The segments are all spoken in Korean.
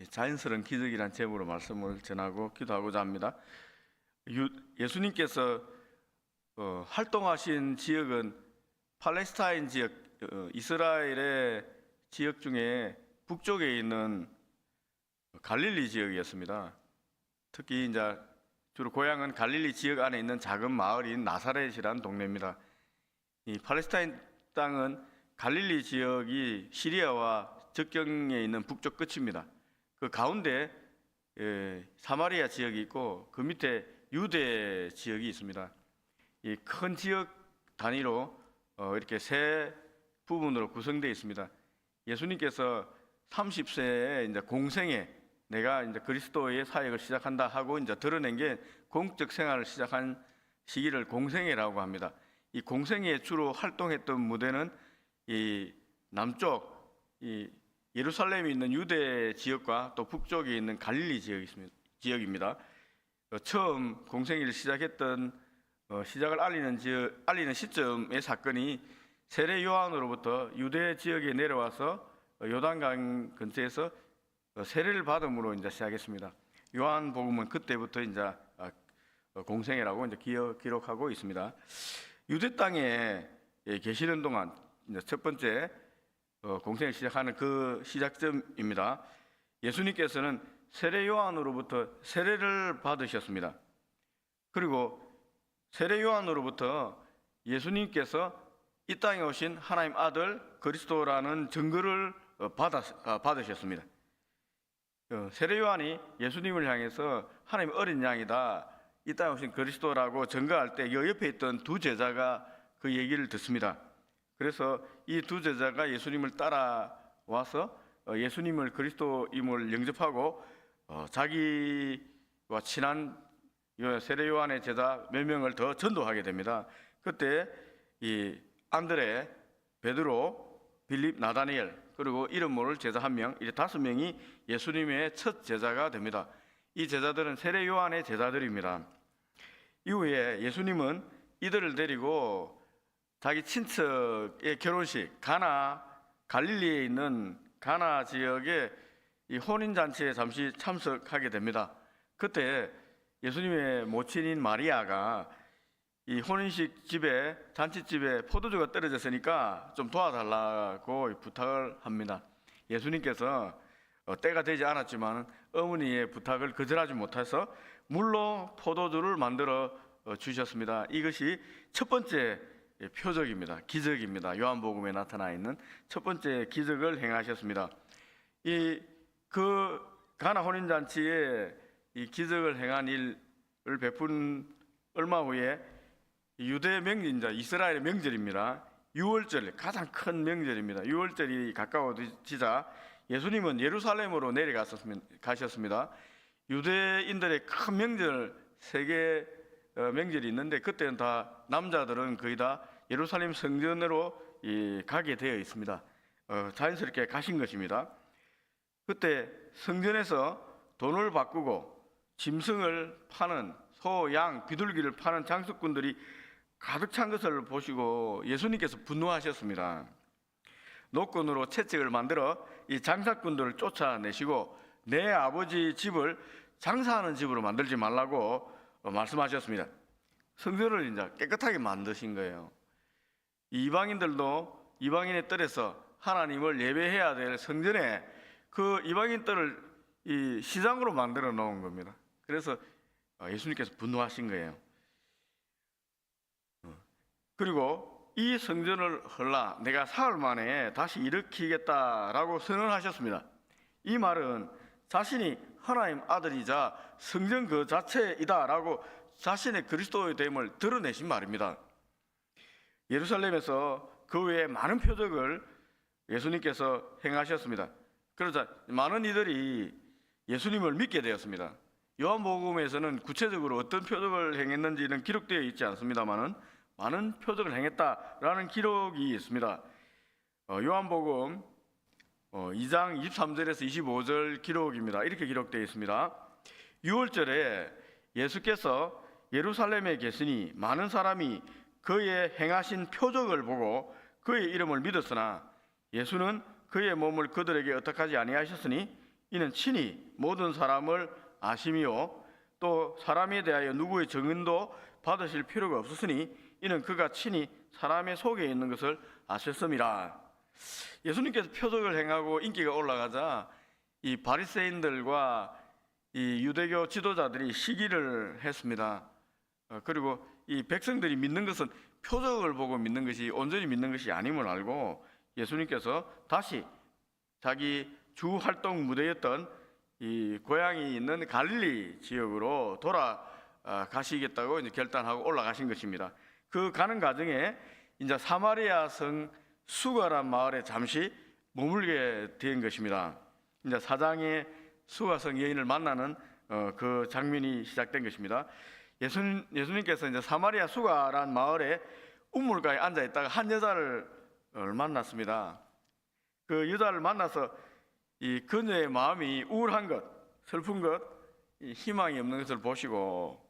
자연스러운 기적이란 제목으로 말씀을 전하고 기도하고자 합니다. 예수님께서 활동하신 지역은 팔레스타인 지역, 이스라엘의 지역 중에 북쪽에 있는 갈릴리 지역이었습니다. 특히 이제 주로 고향은 갈릴리 지역 안에 있는 작은 마을인 나사렛이라는 동네입니다. 이 팔레스타인 땅은 갈릴리 지역이 시리아와 접경에 있는 북쪽 끝입니다. 그 가운데 사마리아 지역이 있고 그 밑에 유대 지역이 있습니다. 이 큰 지역 단위로 이렇게 세 부분으로 구성되어 있습니다. 예수님께서 30세에 이제 공생에 내가 이제 그리스도의 사역을 시작한다 하고 이제 드러낸 게 공적 생활을 시작한 시기를 공생애라고 합니다. 이 공생애에 주로 활동했던 무대는 이 남쪽 이 예루살렘에 있는 유대 지역과 또 북쪽에 있는 갈릴리 지역입니다. 처음 공생애를 시작했던 시작을 알리는 시점의 사건이 세례 요한으로부터 유대 지역에 내려와서 요단강 근처에서 세례를 받음으로 이제 시작했습니다. 요한복음은 그때부터 이제 공생애라고 이제 기록하고 있습니다. 유대 땅에 계시는 동안 이제 첫 번째 공생을 시작하는 그 시작점입니다. 예수님께서는 세례 요한으로부터 세례를 받으셨습니다. 그리고 세례 요한으로부터 예수님께서 이 땅에 오신 하나님 아들 그리스도라는 증거를 받으셨습니다. 세례 요한이 예수님을 향해서 하나님 어린 양이다, 이 땅에 오신 그리스도라고 증거할 때 옆에 있던 두 제자가 그 얘기를 듣습니다. 그래서 이 두 제자가 예수님을 따라와서 예수님을 그리스도임을 영접하고 자기와 친한 세례 요한의 제자 몇 명을 더 전도하게 됩니다. 그때 이 안드레, 베드로, 빌립, 나다니엘 그리고 이름 모를 제자 한 명, 이제 5명이 예수님의 첫 제자가 됩니다. 이 제자들은 세례 요한의 제자들입니다. 이후에 예수님은 이들을 데리고 자기 친척의 결혼식, 갈릴리에 있는 가나 지역의 이 혼인잔치에 잠시 참석하게 됩니다. 그때 예수님의 모친인 마리아가 이 혼인식 집에, 잔치집에 포도주가 떨어졌으니까 좀 도와달라고 부탁을 합니다. 예수님께서 때가 되지 않았지만 어머니의 부탁을 거절하지 못해서 물로 포도주를 만들어 주셨습니다. 이것이 첫 번째 표적입니다. 기적입니다. 요한복음에 나타나 있는 첫 번째 기적을 행하셨습니다. 그 가나 혼인잔치에 이 기적을 행한 일을 베푼 얼마 후에 유대 명절이자 이스라엘의 명절입니다. 유월절, 가장 큰 명절입니다. 유월절이 가까워지자 예수님은 예루살렘으로 내려가셨습니다. 유대인들의 큰 명절, 세계 명절이 있는데 그때는 다 남자들은 거의 다 예루살렘 성전으로 가게 되어 있습니다. 자연스럽게 가신 것입니다. 그때 성전에서 돈을 바꾸고 짐승을 파는 소, 양, 비둘기를 파는 장수꾼들이 가득 찬 것을 보시고 예수님께서 분노하셨습니다. 노건으로 채찍을 만들어 이 장사꾼들을 쫓아내시고 내 아버지 집을 장사하는 집으로 만들지 말라고 말씀하셨습니다. 성전을 이제 깨끗하게 만드신 거예요. 이방인들도 이방인의 뜰에서 하나님을 예배해야 될 성전에 그 이방인 뜰을 이 시장으로 만들어 놓은 겁니다. 그래서 예수님께서 분노하신 거예요. 그리고 이 성전을 헐라 내가 사흘 만에 다시 일으키겠다라고 선언하셨습니다. 이 말은 자신이 하나님 아들이자 성전 그 자체이다라고 자신의 그리스도의 됨을 드러내신 말입니다. 예루살렘에서 그 외에 많은 표적을 예수님께서 행하셨습니다. 그러자 많은 이들이 예수님을 믿게 되었습니다. 요한복음에서는 구체적으로 어떤 표적을 행했는지는 기록되어 있지 않습니다만은 많은 표적을 행했다라는 기록이 있습니다. 요한복음 2장 23절에서 25절 기록입니다. 이렇게 기록되어 있습니다. 6월절에 예수께서 예루살렘에 계시니 많은 사람이 그의 행하신 표적을 보고 그의 이름을 믿었으나 예수는 그의 몸을 그들에게 어떡하지 아니하셨으니 이는 친히 모든 사람을 아심이요 또 사람에 대하여 누구의 증언도 받으실 필요가 없으니 이는 그가 친히 사람의 속에 있는 것을 아셨음이라. 예수님께서 표적을 행하고 인기가 올라가자 이 바리새인들과 이 유대교 지도자들이 시기를 했습니다. 그리고 이 백성들이 믿는 것은 표적을 보고 믿는 것이 온전히 믿는 것이 아님을 알고 예수님께서 다시 자기 주 활동 무대였던 이 고향이 있는 갈릴리 지역으로 돌아가시겠다고 이제 결단하고 올라가신 것입니다. 그 가는 과정에 이제 사마리아 성 수가란 마을에 잠시 머물게 된 것입니다. 이제 사장의 수가성 여인을 만나는 그 장면이 시작된 것입니다. 예수님께서 이제 사마리아 수가란 마을에 우물가에 앉아 있다가 한 여자를 만났습니다. 그 여자를 만나서 이 그녀의 마음이 우울한 것, 슬픈 것, 희망이 없는 것을 보시고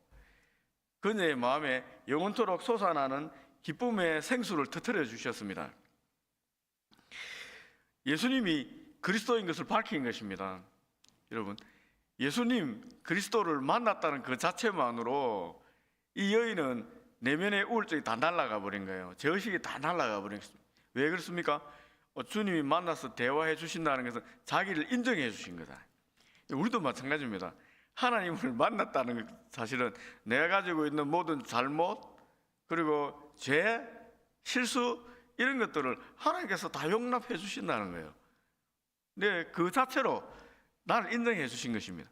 그녀의 마음에 영원토록 솟아나는 기쁨의 생수를 터뜨려 주셨습니다. 예수님이 그리스도인 것을 밝힌 것입니다. 여러분, 예수님 그리스도를 만났다는 그 자체만으로 이 여인은 내면의 우울증이 다 날아가 버린 거예요. 죄의식이 다 날아가 버린 것입니다. 왜 그렇습니까? 주님이 만나서 대화해 주신다는 것은 자기를 인정해 주신 거다. 우리도 마찬가지입니다. 하나님을 만났다는 것 사실은 내가 가지고 있는 모든 잘못 그리고 죄, 실수 이런 것들을 하나님께서 다 용납해 주신다는 거예요. 근데 그 자체로 나를 인정해 주신 것입니다.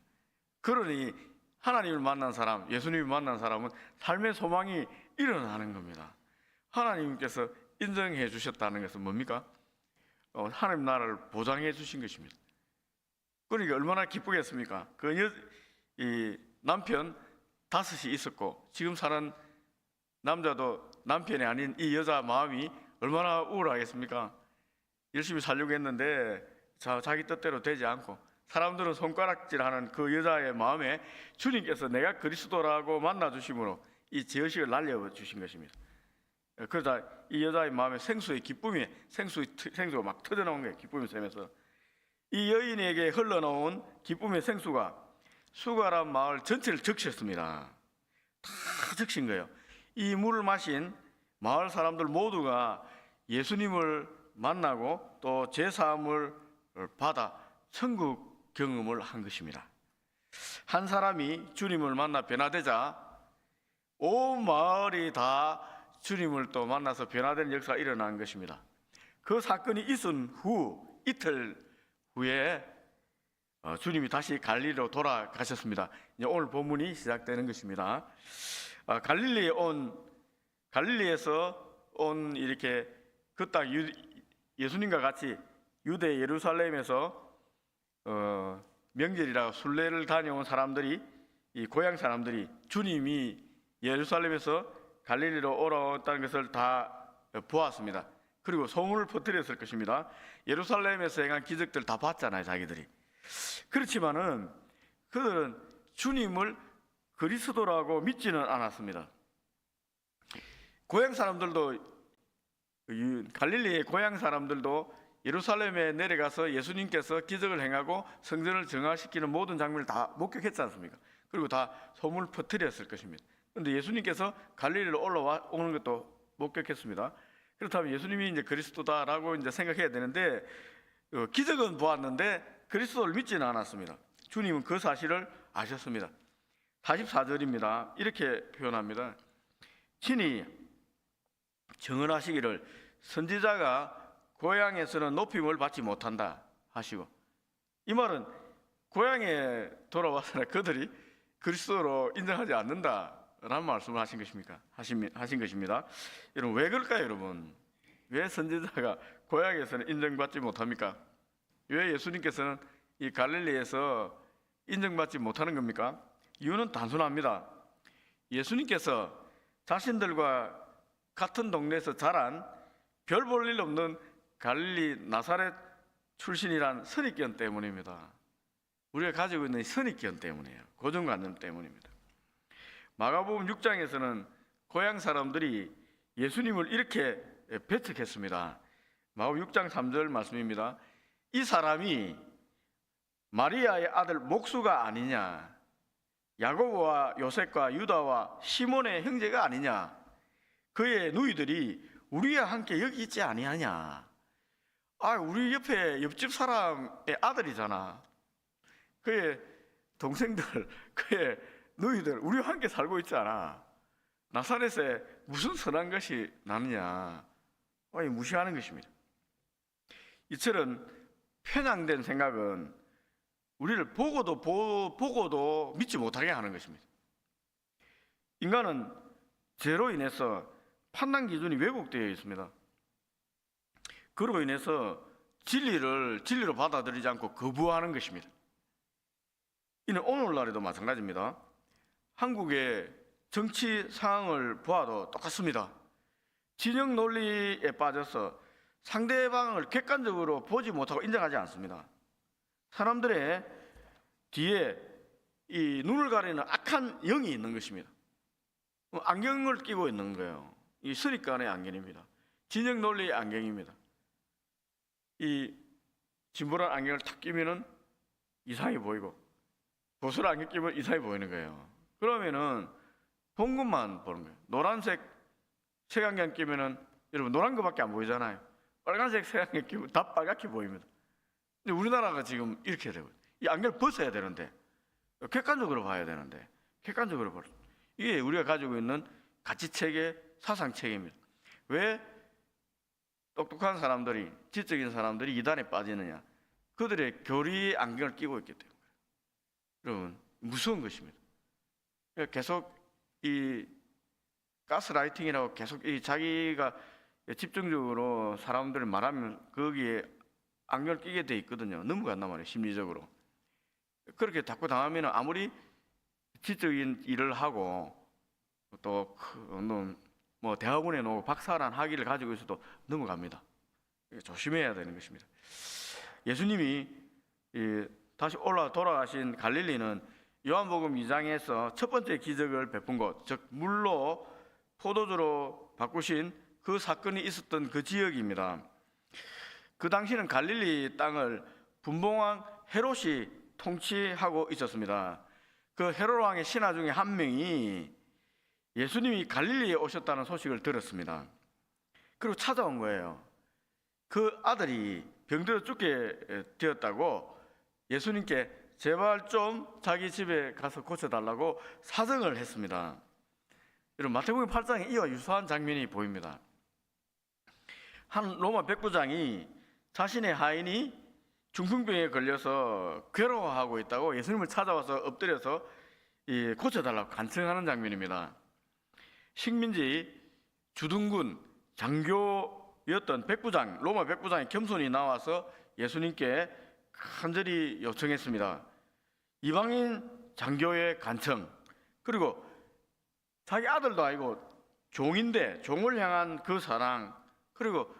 그러니 하나님을 만난 사람, 예수님을 만난 사람은 삶의 소망이 일어나는 겁니다. 하나님께서 인정해 주셨다는 것은 뭡니까? 하나님 나라를 보장해 주신 것입니다. 그러니까 얼마나 기쁘겠습니까? 이 남편 5이 있었고 지금 사는 남자도 남편이 아닌 이 여자 마음이 얼마나 우울하겠습니까? 열심히 살려고 했는데 자기 뜻대로 되지 않고 사람들은 손가락질하는 그 여자의 마음에 주님께서 내가 그리스도라고 만나주심으로 이 죄의식을 날려주신 것입니다. 그러다 이 여자의 마음에 생수의 기쁨이 생수가 막 터져나온 거예요. 기쁨이 샘에서 이 여인에게 흘러나온 기쁨의 생수가 수가란 마을 전체를 적셨습니다. 다 적신 거예요. 이 물을 마신 마을 사람들 모두가 예수님을 만나고 또 제사함을 받아 천국 경험을 한 것입니다. 한 사람이 주님을 만나 변화되자 온 마을이 다 주님을 또 만나서 변화되는 역사가 일어난 것입니다. 그 사건이 있은 후 이틀 후에 주님이 다시 갈릴리로 돌아가셨습니다. 이제 오늘 본문이 시작되는 것입니다. 갈릴리에서 온 이렇게 그 땅 예수님과 같이 유대 예루살렘에서 명절이라 순례를 다녀온 사람들이 이 고향 사람들이 주님이 예루살렘에서 갈릴리로 오라왔다는 것을 다 보았습니다. 그리고 소문을 퍼뜨렸을 것입니다. 예루살렘에서 행한 기적들 다 봤잖아요, 자기들이. 그렇지만은 그들은 주님을 그리스도라고 믿지는 않았습니다. 고향 사람들도 갈릴리의 고향 사람들도 예루살렘에 내려가서 예수님께서 기적을 행하고 성전을 정화시키는 모든 장면을 다 목격했지 않습니까? 그리고 다 소문을 퍼뜨렸을 것입니다. 그런데 예수님께서 갈릴리로 올라오는 것도 목격했습니다. 그렇다면 예수님이 이제 그리스도다라고 이제 생각해야 되는데 기적은 보았는데 그리스도를 믿지는 않았습니다. 주님은 그 사실을 아셨습니다. 44절입니다. 이렇게 표현합니다. 친히 증언하시기를 선지자가 고향에서는 높임을 받지 못한다 하시고, 이 말은 고향에 돌아와서 그들이 그리스도로 인정하지 않는다라는 말씀을 하신 것입니까? 하신 것입니다. 여러분, 왜 그럴까요, 여러분? 왜 선지자가 고향에서는 인정받지 못합니까? 왜 예수님께서는 이 갈릴리에서 인정받지 못하는 겁니까? 이유는 단순합니다. 예수님께서 자신들과 같은 동네에서 자란 별 볼 일 없는 갈릴리 나사렛 출신이란 선입견 때문입니다. 우리가 가지고 있는 선입견 때문이에요. 고정관념 때문입니다. 마가복음 6장에서는 고향 사람들이 예수님을 이렇게 배척했습니다. 마가복음 6장 3절 말씀입니다. 이 사람이 마리아의 아들 목수가 아니냐, 야고보와 요셉과 유다와 시몬의 형제가 아니냐, 그의 누이들이 우리와 함께 여기 있지 아니하냐. 우리 옆에 옆집 사람의 아들이잖아. 그의 동생들, 그의 누이들 우리와 함께 살고 있잖아. 나사렛에 무슨 선한 것이 나느냐. 무시하는 것입니다. 이처럼 편향된 생각은 우리를 보고도 믿지 못하게 하는 것입니다. 인간은 죄로 인해서 판단 기준이 왜곡되어 있습니다. 그로 인해서 진리로 받아들이지 않고 거부하는 것입니다. 이는 오늘날에도 마찬가지입니다. 한국의 정치 상황을 보아도 똑같습니다. 진영 논리에 빠져서 상대방을 객관적으로 보지 못하고 인정하지 않습니다. 사람들의 뒤에 이 눈을 가리는 악한 영이 있는 것입니다. 안경을 끼고 있는 거예요. 이 선입관의 안경입니다. 진영 논리의 안경입니다. 이 진보란 안경을 탁 끼면은 이상해 보이고 보수란 안경 끼면 이상해 보이는 거예요. 그러면은 본 것만 보는 거예요. 노란색 색안경 끼면은 여러분 노란 거밖에 안 보이잖아요. 빨간색 색안경 끼면 다 빨갛게 보입니다. 근데 우리나라가 지금 이렇게 되고, 이 안경을 벗어야 되는데, 객관적으로 봐야 되는데, 객관적으로 볼, 이게 우리가 가지고 있는 가치체계, 사상체계입니다. 왜 똑똑한 사람들이, 지적인 사람들이 이단에 빠지느냐? 그들의 교리 안경을 끼고 있기 때문에. 여러분, 무서운 것입니다. 계속 이 가스라이팅이라고 계속 이 자기가 집중적으로 사람들을 말하면 거기에 안경을 끼게 돼 있거든요. 넘어간단 말이에요, 심리적으로. 그렇게 자꾸 당하면 아무리 지적인 일을 하고 또 뭐 대학원에 놓고 박사란 학위를 가지고 있어도 넘어갑니다. 조심해야 되는 것입니다. 예수님이 다시 돌아가신 갈릴리는 요한복음 2장에서 첫 번째 기적을 베푼 곳, 즉 물로 포도주로 바꾸신 그 사건이 있었던 그 지역입니다. 그 당시는 갈릴리 땅을 분봉왕 헤롯이 통치하고 있었습니다. 그 헤롯 왕의 신하 중에 한 명이 예수님이 갈릴리에 오셨다는 소식을 들었습니다. 그리고 찾아온 거예요. 그 아들이 병들어 죽게 되었다고 예수님께 제발 좀 자기 집에 가서 고쳐달라고 사정을 했습니다. 여러분, 마태복음 8장에 이와 유사한 장면이 보입니다. 한 로마 백부장이 자신의 하인이 중풍병에 걸려서 괴로워하고 있다고 예수님을 찾아와서 엎드려서 고쳐달라고 간청하는 장면입니다. 식민지 주둔군 장교였던 백부장, 로마 백부장의 겸손이 나와서 예수님께 간절히 요청했습니다. 이방인 장교의 간청, 그리고 자기 아들도 아니고 종인데 종을 향한 그 사랑, 그리고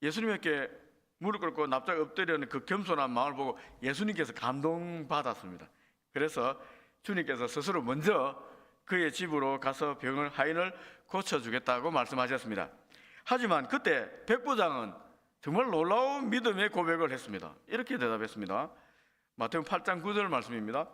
예수님께 무릎 꿇고 납작 엎드리는 그 겸손한 마음을 보고 예수님께서 감동받았습니다. 그래서 주님께서 스스로 먼저 그의 집으로 가서 하인을 고쳐주겠다고 말씀하셨습니다. 하지만 그때 백부장은 정말 놀라운 믿음의 고백을 했습니다. 이렇게 대답했습니다. 마태복음 8장 9절 말씀입니다.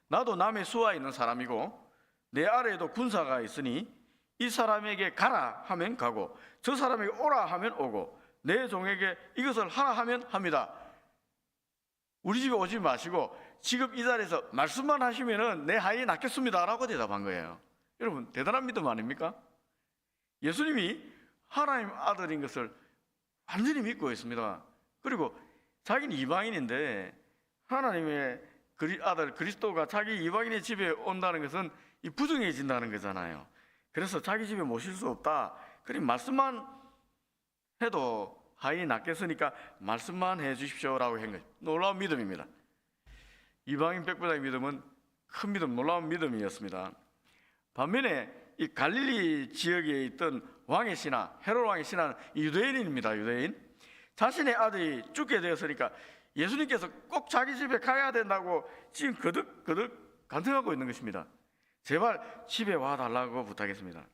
나도 남의 수하에 있는 사람이고 내 아래에도 군사가 있으니 이 사람에게 가라 하면 가고 저 사람에게 오라 하면 오고 내 종에게 이것을 하라 하면 합니다. 우리 집에 오지 마시고 지금 이 자리에서 말씀만 하시면은 내 하인이 낫겠습니다 라고 대답한 거예요. 여러분, 대단한 믿음 아닙니까? 예수님이 하나님 아들인 것을 완전히 믿고 있습니다. 그리고 자기는 이방인인데 하나님의 아들 그리스도가 자기 이방인의 집에 온다는 것은 부정해진다는 거잖아요. 그래서 자기 집에 모실 수 없다. 그럼 말씀만 해도 하인이 낫겠으니까 말씀만 해 주십시오라고 한 거예요. 놀라운 믿음입니다. 이방인 백부장의 믿음은 큰 믿음, 놀라운 믿음이었습니다. 반면에 이 갈릴리 지역에 있던 왕의 신하, 헤롯 왕의 신하는 유대인입니다. 유대인. 자신의 아들이 죽게 되었으니까 예수님께서 꼭 자기 집에 가야 된다고 지금 거듭 간청하고 있는 것입니다. 제발 집에 와달라고 부탁했습니다.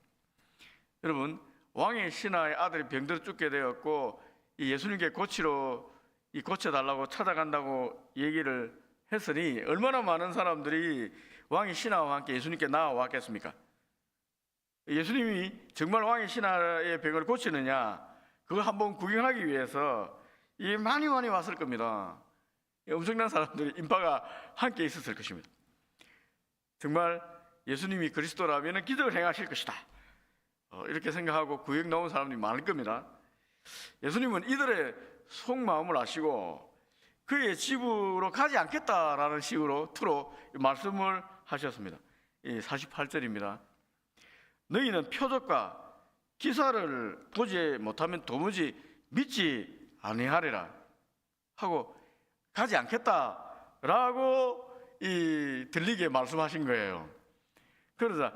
여러분, 왕의 신하의 아들이 병들어 죽게 되었고 이 예수님께 고쳐달라고 찾아간다고 얘기를 했으니 얼마나 많은 사람들이 왕의 신하와 함께 예수님께 나아왔겠습니까? 예수님이 정말 왕의 신하의 병을 고치느냐, 그걸 한번 구경하기 위해서 많이 왔을 겁니다. 엄청난 사람들이 인파가 함께 있었을 것입니다. 정말 예수님이 그리스도라면 기적을 행하실 것이다, 이렇게 생각하고 구경 나온 사람들이 많을 겁니다. 예수님은 이들의 속마음을 아시고 그의 집으로 가지 않겠다라는 식으로 투로 말씀을 하셨습니다. 48절입니다. 너희는 표적과 기사를 보지 못하면 도무지 믿지 아니하리라 하고 가지 않겠다라고 들리게 말씀하신 거예요. 그러자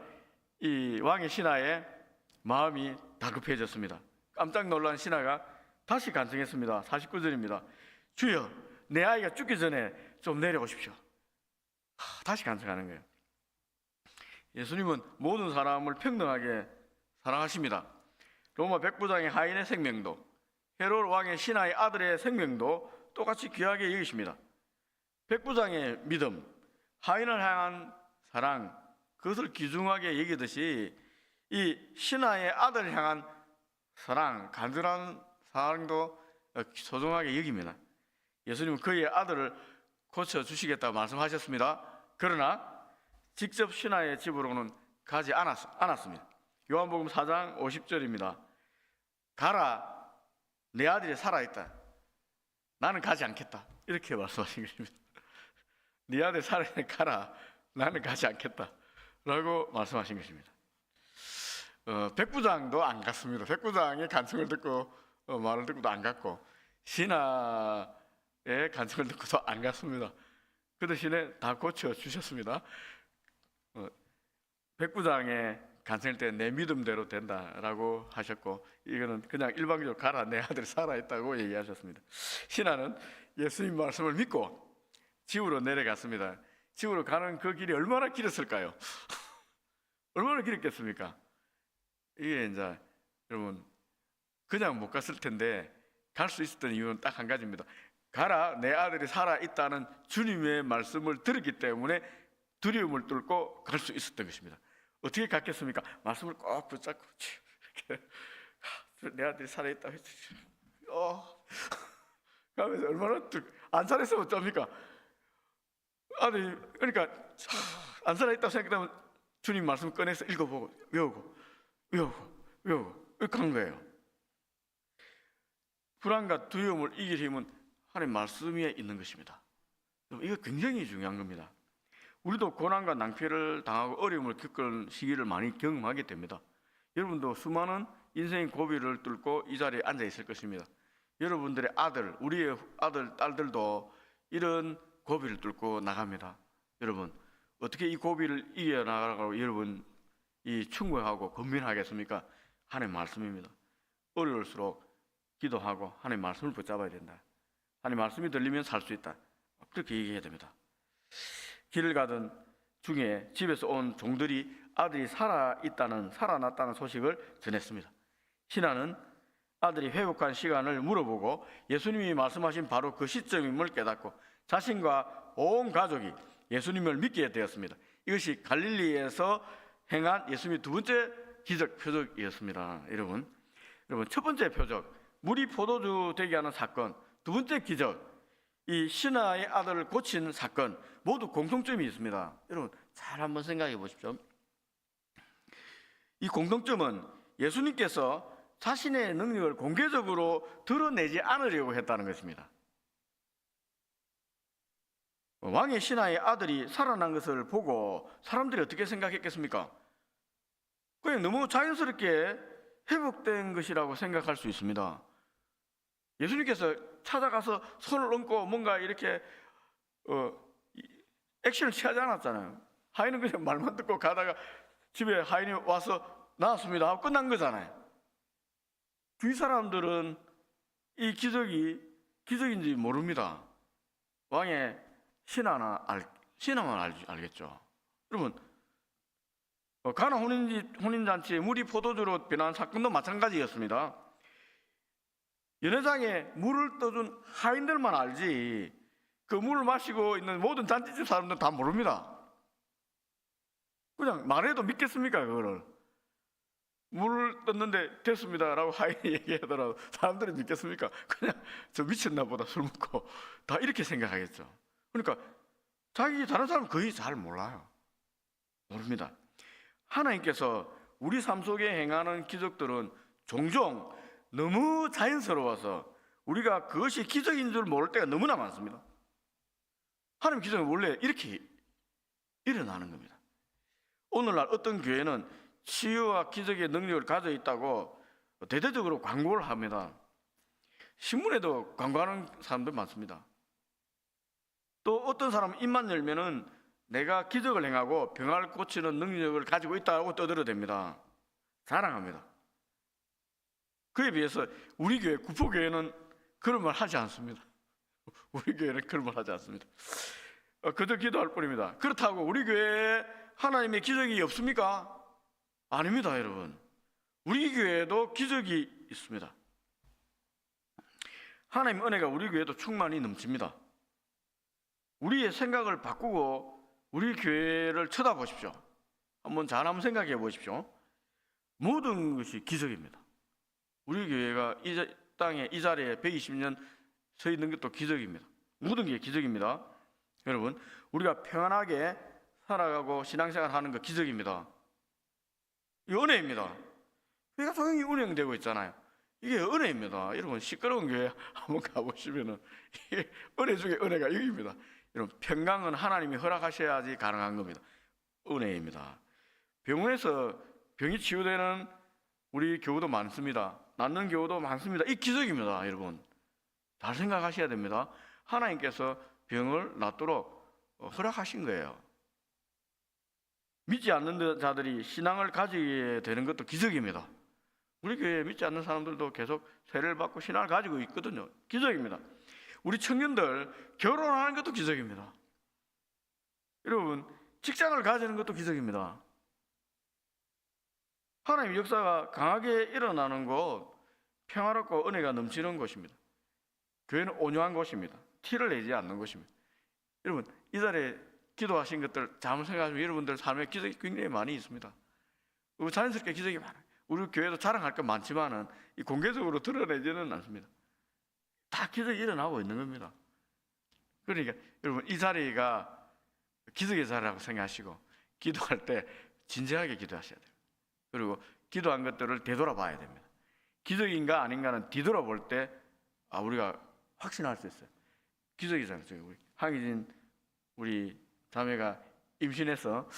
이 왕의 신하의 마음이 다급해졌습니다. 깜짝 놀란 신하가 다시 간청했습니다. 49절입니다. 주여, 내 아이가 죽기 전에 좀 내려오십시오. 다시 간청하는 거예요. 예수님은 모든 사람을 평등하게 사랑하십니다. 로마 백부장의 하인의 생명도, 헤롯 왕의 신하의 아들의 생명도 똑같이 귀하게 여기십니다. 백부장의 믿음, 하인을 향한 사랑, 그것을 귀중하게 여기듯이 이 신하의 아들을 향한 사랑, 간절한 사랑도 소중하게 여깁니다. 예수님은 그의 아들을 고쳐주시겠다고 말씀하셨습니다. 그러나 직접 신하의 집으로는 가지 않았습니다. 요한복음 4장 50절입니다. 가라, 내 아들이 살아있다. 나는 가지 않겠다. 이렇게 말씀하신 것입니다. 네 아들 살아있는 가라, 나는 가지 않겠다 라고 말씀하신 것입니다. 백부장도 안 갔습니다. 백부장의 간청을 듣고 말을 듣고도 안 갔고, 신하의 간청을 듣고도 안 갔습니다. 그 대신에 다 고쳐주셨습니다. 백부장의 간청일 때 내 믿음대로 된다라고 하셨고, 이거는 그냥 일방적으로 가라, 내 아들이 살아있다고 얘기하셨습니다. 신하는 예수님 말씀을 믿고 집으로 내려갔습니다. 집으로 가는 그 길이 얼마나 길었을까요? 얼마나 길었겠습니까? 이게 이제 여러분 그냥 못 갔을 텐데 갈 수 있었던 이유는 딱 한 가지입니다. 가라, 내 아들이 살아있다는 주님의 말씀을 들었기 때문에 두려움을 뚫고 갈 수 있었던 것입니다. 어떻게 갔겠습니까? 말씀을 꼭 붙잡고 이렇게 내 아들이 살아있다고 했지. 가면서 얼마나 안 살아있으면 어쩝니까? 아들이, 그러니까 안 살아있다고 생각하면 주님 말씀 꺼내서 읽어보고 외우고 이렇게 한 거예요. 불안과 두려움을 이길 힘은 하나님 말씀 위에 있는 것입니다. 이거 굉장히 중요한 겁니다. 우리도 고난과 낭패를 당하고 어려움을 겪은 시기를 많이 경험하게 됩니다. 여러분도 수많은 인생의 고비를 뚫고 이 자리에 앉아 있을 것입니다. 여러분들의 아들, 우리의 아들, 딸들도 이런 고비를 뚫고 나갑니다. 여러분, 어떻게 이 고비를 이겨나가고 여러분 충고하고 건면하겠습니까? 하나님 말씀입니다. 어려울수록 기도하고 하나님 말씀을 붙잡아야 된다. 하나님 말씀이 들리면 살 수 있다. 그렇게 얘기해야 됩니다. 길을 가던 중에 집에서 온 종들이 아들이 살아났다는 소식을 전했습니다. 신하는 아들이 회복한 시간을 물어보고 예수님이 말씀하신 바로 그 시점임을 깨닫고 자신과 온 가족이 예수님을 믿게 되었습니다. 이것이 갈릴리에서 행한 예수님의 두 번째 기적 표적이었습니다. 여러분 첫 번째 표적, 물이 포도주 되게 하는 사건, 두 번째 기적, 이 신하의 아들을 고친 사건, 모두 공통점이 있습니다. 여러분 잘 한번 생각해 보십시오. 이 공통점은 예수님께서 자신의 능력을 공개적으로 드러내지 않으려고 했다는 것입니다. 왕의 신하의 아들이 살아난 것을 보고 사람들이 어떻게 생각했겠습니까? 그냥 너무 자연스럽게 회복된 것이라고 생각할 수 있습니다. 예수님께서 찾아가서 손을 얹고 뭔가 이렇게 액션을 취하지 않았잖아요. 하인은 그냥 말만 듣고 가다가 집에 하인이 와서 나왔습니다 하고 끝난 거잖아요. 주위 사람들은 이 기적이 기적인지 모릅니다. 왕의 신하만 알겠죠. 여러분, 가나 혼인잔치에 물이 포도주로 변한 사건도 그 물을 마시고 있는 모든 잔치집 사람들은 다 모릅니다. 그냥 말해도 믿겠습니까? 그거를 물을 떴는데 됐습니다라고 하이 얘기하더라도 사람들이 믿겠습니까? 그냥 저 미쳤나 보다, 술 먹고. 다 이렇게 생각하겠죠. 그러니까 자기 다른 사람은 거의 잘 몰라요. 모릅니다. 하나님께서 우리 삶 속에 행하는 기적들은 종종 너무 자연스러워서 우리가 그것이 기적인 줄 모를 때가 너무나 많습니다. 하나님 기적은 원래 이렇게 일어나는 겁니다. 오늘날 어떤 교회는 치유와 기적의 능력을 가지고 있다고 대대적으로 광고를 합니다. 신문에도 광고하는 사람들 많습니다. 또 어떤 사람은 입만 열면은 내가 기적을 행하고 병을 고치는 능력을 가지고 있다고 떠들어댑니다. 자랑합니다. 그에 비해서 우리 교회, 구포교회는 그런 말 하지 않습니다. 우리 교회는 그런 말 하지 않습니다. 그저 기도할 뿐입니다. 그렇다고 우리 교회에 하나님의 기적이 없습니까? 아닙니다, 여러분. 우리 교회에도 기적이 있습니다. 하나님의 은혜가 우리 교회도 충만히 넘칩니다. 우리의 생각을 바꾸고 우리 교회를 쳐다보십시오. 한번 생각해 보십시오. 모든 것이 기적입니다. 우리 교회가 이 땅에 이 자리에 120년 서 있는 것도 기적입니다. 모든 게 기적입니다. 여러분, 우리가 평안하게 살아가고 신앙생활 하는 거 기적입니다. 이 은혜입니다. 교회가 조용히 운영되고 있잖아요. 이게 은혜입니다. 여러분, 시끄러운 교회 한번 가보시면은 이게 은혜 중에 은혜가 여기입니다. 여러분, 평강은 하나님이 허락하셔야지 가능한 겁니다. 은혜입니다. 병원에서 병이 치유되는 우리 교우도 많습니다. 낫는 교우도 많습니다. 이 기적입니다, 여러분. 잘 생각하셔야 됩니다. 하나님께서 병을 낫도록 허락하신 거예요. 믿지 않는 자들이 신앙을 가지게 되는 것도 기적입니다. 우리 교회에 믿지 않는 사람들도 계속 세례를 받고 신앙을 가지고 있거든요. 기적입니다. 우리 청년들 결혼하는 것도 기적입니다. 여러분, 직장을 가지는 것도 기적입니다. 하나님의 역사가 강하게 일어나는 곳, 평화롭고 은혜가 넘치는 곳입니다. 교회는 온유한 곳입니다. 티를 내지 않는 곳입니다. 여러분, 이 자리에 기도하신 것들 잘 생각하시면 여러분들 삶에 기적이 굉장히 많이 있습니다. 자연스럽게 기적이 많아요. 우리 교회도 자랑할 것 많지만은 이 공개적으로 드러내지는 않습니다. 다 기적이 일어나고 있는 겁니다. 그러니까 여러분, 이 자리가 기적의 자리라고 생각하시고 기도할 때 진지하게 기도하셔야 돼요. 그리고 기도한 것들을 되돌아봐야 됩니다. 기적인가 아닌가는 뒤돌아볼 때 우리가 확신할 수 있어요. 기적이잖아요. 우리 황희진 우리 자매가 임신해서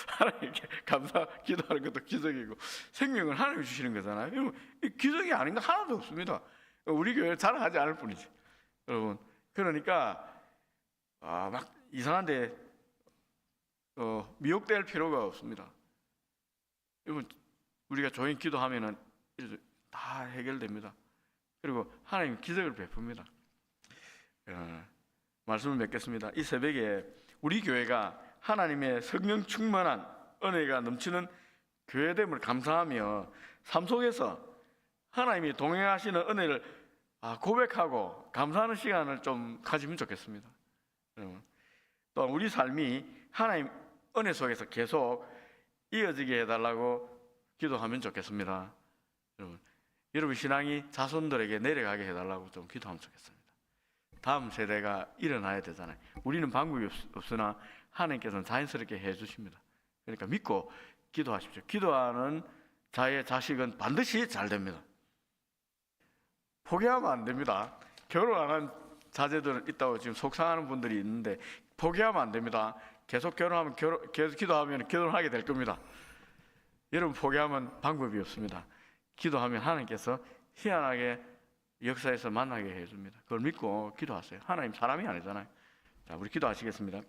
하나님께 감사 기도하는 것도 기적이고 생명을 하나님이 주시는 거잖아요. 여러분, 기적이 아닌 거 하나도 없습니다. 우리 교회를 자랑하지 않을 뿐이지. 여러분, 그러니까 막 이상한데 미혹될 필요가 없습니다. 여러분, 우리가 조용히 기도하면은 다 해결됩니다. 그리고 하나님 기적을 베풉니다. 말씀을 맺겠습니다. 이 새벽에 우리 교회가 하나님의 성령 충만한 은혜가 넘치는 교회됨을 감사하며 삶 속에서 하나님이 동행하시는 은혜를 고백하고 감사하는 시간을 좀 가지면 좋겠습니다. 또 우리 삶이 하나님 은혜 속에서 계속 이어지게 해달라고 기도하면 좋겠습니다. 여러분 신앙이 자손들에게 내려가게 해달라고 좀 기도하면 좋겠습니다. 다음 세대가 일어나야 되잖아요. 우리는 방법이 없으나 하나님께서는 자연스럽게 해주십니다. 그러니까 믿고 기도하십시오. 기도하는 자의 자식은 반드시 잘 됩니다. 포기하면 안 됩니다. 결혼 안 한 자제들은 있다고 지금 속상하는 분들이 있는데 포기하면 안 됩니다. 계속 결혼하면 계속 기도하면 결혼하게 될 겁니다. 여러분, 포기하면 방법이 없습니다. 기도하면 하나님께서 희한하게 역사에서 만나게 해줍니다. 그걸 믿고 기도하세요. 하나님 사람이 아니잖아요. 자, 우리 기도하시겠습니다.